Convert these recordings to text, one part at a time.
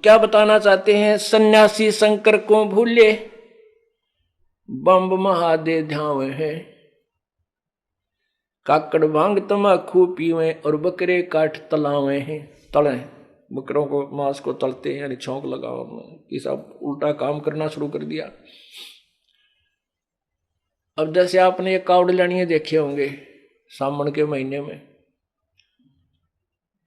क्या बताना चाहते हैं? सन्यासी शंकर को भूले, बम्ब महादेव ध्यावे है, काकड़ भांग तमाकू पीवे और बकरे काट तलावे हैं। तले बकरों को मांस को तलते हैं, यानी छौंक लगाओ, ये सब उल्टा काम करना शुरू कर दिया। अब जैसे आपने ये कावड़ लेनिए देखे होंगे सावन के महीने में,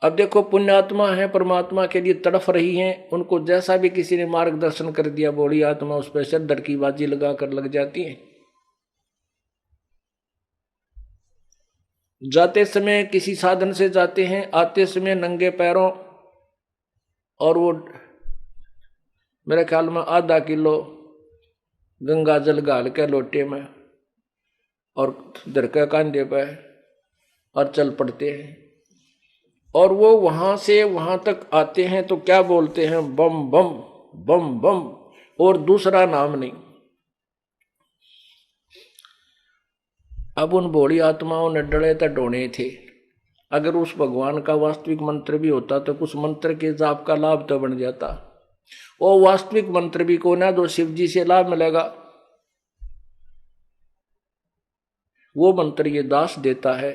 अब देखो पुण्यात्मा है, परमात्मा के लिए तड़फ रही हैं, उनको जैसा भी किसी ने मार्गदर्शन कर दिया, बूढ़ी आत्मा उस पर सिर की बाजी लगा कर लग जाती है। जाते समय किसी साधन से जाते हैं, आते समय नंगे पैरों, और वो मेरे ख्याल में आधा किलो गंगा जल गाल के लोटे में और दरका कांधे पे और चल पड़ते हैं। और वो वहां से वहां तक आते हैं तो क्या बोलते हैं? बम बम बम बम, और दूसरा नाम नहीं। अब उन बूढ़ी आत्माओं ने डरे तो ढोने थे। अगर उस भगवान का वास्तविक मंत्र भी होता तो कुछ मंत्र के जाप का लाभ तो बन जाता। वो वास्तविक मंत्र भी को ना जो शिव जी से लाभ मिलेगा, वो मंत्र ये दास देता है,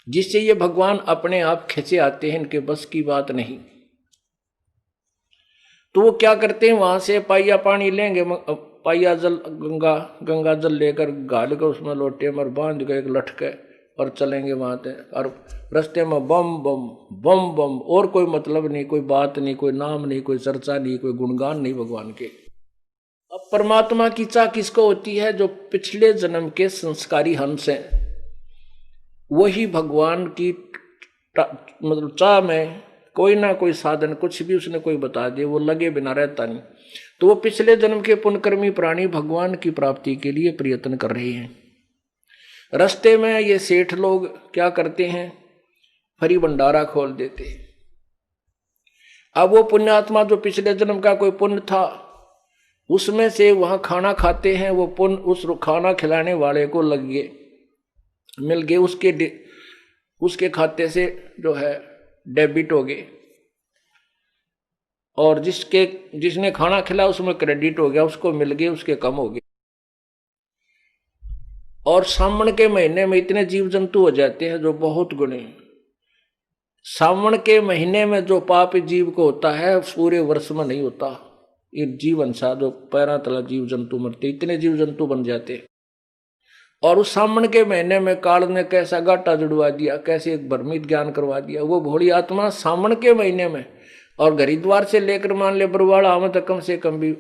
जिससे ये भगवान अपने आप खिंचे आते हैं, इनके बस की बात नहीं। तो वो क्या करते हैं, वहां से पाइया पानी लेंगे, पाइया जल गंगा जल लेकर गाल कर उसमें लोटे में बांध के एक लटके और चलेंगे वहां से, और रास्ते में बम बम बम बम, और कोई मतलब नहीं, कोई बात नहीं, कोई नाम नहीं, कोई चर्चा नहीं, कोई गुणगान नहीं भगवान के। अब परमात्मा की चाह किसको होती है? जो पिछले जन्म के संस्कारी हंस हैं, वही भगवान की मतलब चाह में कोई ना कोई साधन, कुछ भी उसने कोई बता दे, वो लगे बिना रहता नहीं। तो वो पिछले जन्म के पुण्यकर्मी प्राणी भगवान की प्राप्ति के लिए प्रयत्न कर रहे हैं। रास्ते में ये सेठ लोग क्या करते हैं? फरी भंडारा खोल देते हैं। अब वो पुण्यात्मा जो पिछले जन्म का कोई पुण्य था, उसमें से वहां खाना खाते हैं, वो पुण्य उस खाना खिलाने वाले को लग गए, मिल गए, उसके खाते से जो है डेबिट हो गए, और जिसने खाना खिलाया उसमें क्रेडिट हो गया, उसको मिल गए, उसके कम हो गए। और सावन के महीने में इतने जीव जंतु हो जाते हैं जो बहुत गुणे। सावन के महीने में जो पाप जीव को होता है पूरे वर्ष में नहीं होता। ये जीवन सा जो पैरा तला जीव जंतु मरते, इतने जीव जंतु बन जाते। और उस सावन के महीने में काल ने कैसा घाटा जुड़वा दिया, कैसे एक भ्रमित ज्ञान करवा दिया। वो भोली आत्मा सावन के महीने में, और हरिद्वार से लेकर मान ले बरवाड़ा आवे तो कम से कम भी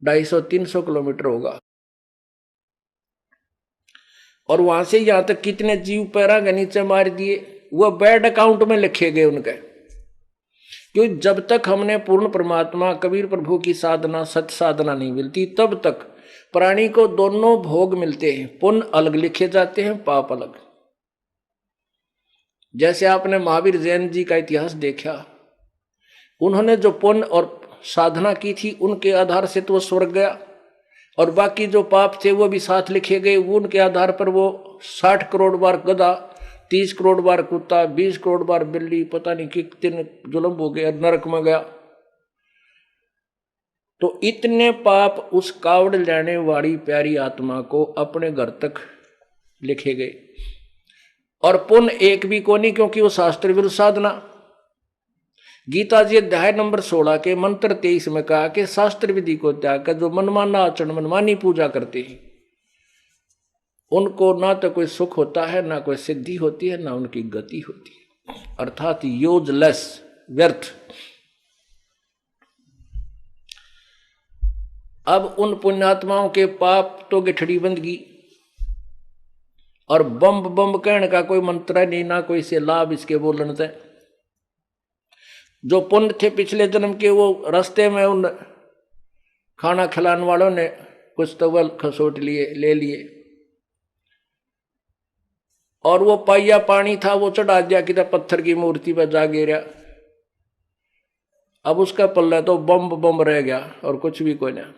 250-300 किलोमीटर होगा, और वहां से यहां तक कितने जीव पैरा के नीचे मार दिए, वह बैड अकाउंट में लिखे गए उनके। क्योंकि जब तक हमने पूर्ण परमात्मा कबीर प्रभु की साधना, सत्य साधना नहीं मिलती, तब तक प्राणी को दोनों भोग मिलते हैं, पुण्य अलग लिखे जाते हैं, पाप अलग। जैसे आपने महावीर जैन जी का इतिहास देखा, उन्होंने जो पुण्य और साधना की थी उनके आधार से तो वो स्वर्ग गया, और बाकी जो पाप थे वो भी साथ लिखे गए। वो उनके आधार पर वो 60 करोड़ बार गधा, 30 करोड़ बार कुत्ता, 20 करोड़ बार बिल्ली, पता नहीं कितने जुल्म हो गए, नरक में गया। तो इतने पाप उस कावड़ लेने वाली प्यारी आत्मा को अपने घर तक लिखे गए, और पुण्य एक भी को नहीं, क्योंकि वो शास्त्र विरुद्ध साधना। गीता जी अध्याय नंबर 16 के मंत्र 23 में कहा कि शास्त्र विधि को त्याग कर जो मनमाना आचरण, मनमानी पूजा करते हैं, उनको ना तो कोई सुख होता है, ना कोई सिद्धि होती है, ना उनकी गति होती है, अर्थात यूजलेस, व्यर्थ। अब उन पुण्यात्माओं के पाप तो गिठड़ी बंदगी, और बम बम कहने का कोई मंत्र नहीं, ना कोई से लाभ इसके बोलने से। जो पुण्य थे पिछले जन्म के, वो रास्ते में उन खाना खिलाने वालों ने कुछ तवल खसोट लिए, ले लिए, और वो पाइया पानी था वो चढ़ा दिया कि पत्थर की मूर्ति पर जा गिरा। अब उसका पल्ला तो बम बम रह गया और कुछ भी कोई ना।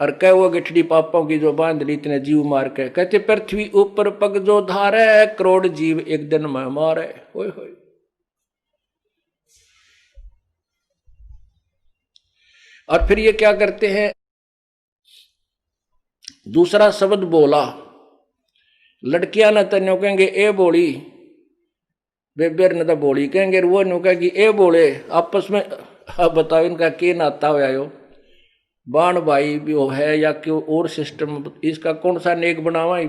और कह वो गिठड़ी पापों की जो बांध ली, इतने जीव मार के, कहते पृथ्वी ऊपर पग जो धारे, करोड़ जीव एक दिन में मारे। होय होय। और फिर ये क्या करते हैं, दूसरा शब्द बोला, लड़कियां न तो कहेंगे ए बोली, बेबेर ने तो बोली कहेंगे, वो नु कहेगी ए बोले, आपस में। अब बताओ इनका के नाता हो यो, बाण भाई भी हो है या क्यों और सिस्टम, इसका कौन सा नेक बनावा,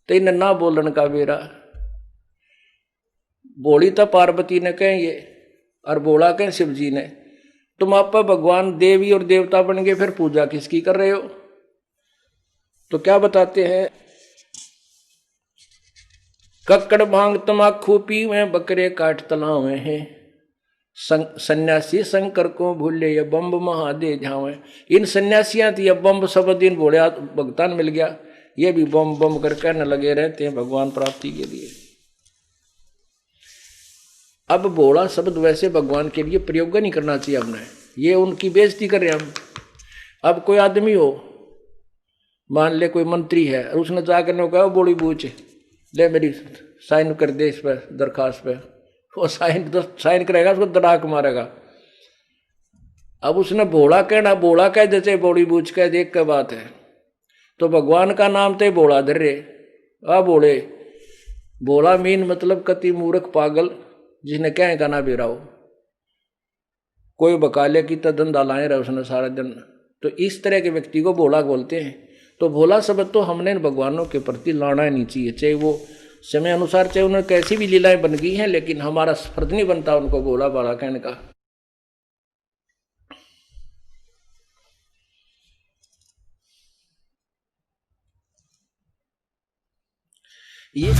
तेन ना बोलन का बेरा। बोली तो पार्वती ने कहेंगे और बोला कहें शिव जी ने। तुम आप भगवान देवी और देवता बन गए, फिर पूजा किसकी कर रहे हो? तो क्या बताते हैं, कक्कड़ भांग तमाकू पी में बकरे काट तलाव में है, सन्यासी शंकर को भूले ये बम्ब महादे झावे। इन सन्यासियां थी, अब बम्ब सब दिन बोले भगतान मिल गया, ये भी बम बम कर कहने लगे रहते हैं भगवान प्राप्ति के लिए। अब बोला शब्द वैसे भगवान के लिए प्रयोग नहीं करना चाहिए हमने, ये उनकी बेइज्जती कर रहे हम। अब कोई आदमी हो, मान ले कोई मंत्री है, और उसने जाकर कहा बोली बूझ ले मेरी साइन कर दे इस पर दरखास्त पे, वो साइन करेगा, उसको दड़ाक मारेगा। अब उसने बोला कहना, बोला कह जैसे बोली बूझ कह देख के बात है, तो भगवान का नाम तो बोला धर रे, आ बोले, बोला मीन मतलब कति मूर्ख पागल जिसने कह का ना बेरा हो, कोई बकाले की तो धंधा लाए रहा उसने सारा दिन। तो इस तरह के व्यक्ति को भोला बोलते हैं। तो भोला शब्द तो हमने भगवानों के प्रति लाना नहीं चाहिए, चाहे वो समय अनुसार, चाहे उन्हें कैसी भी लीलाएं बन गई हैं, लेकिन हमारा फर्ज नहीं बनता उनको भोला भाला कहने का। ये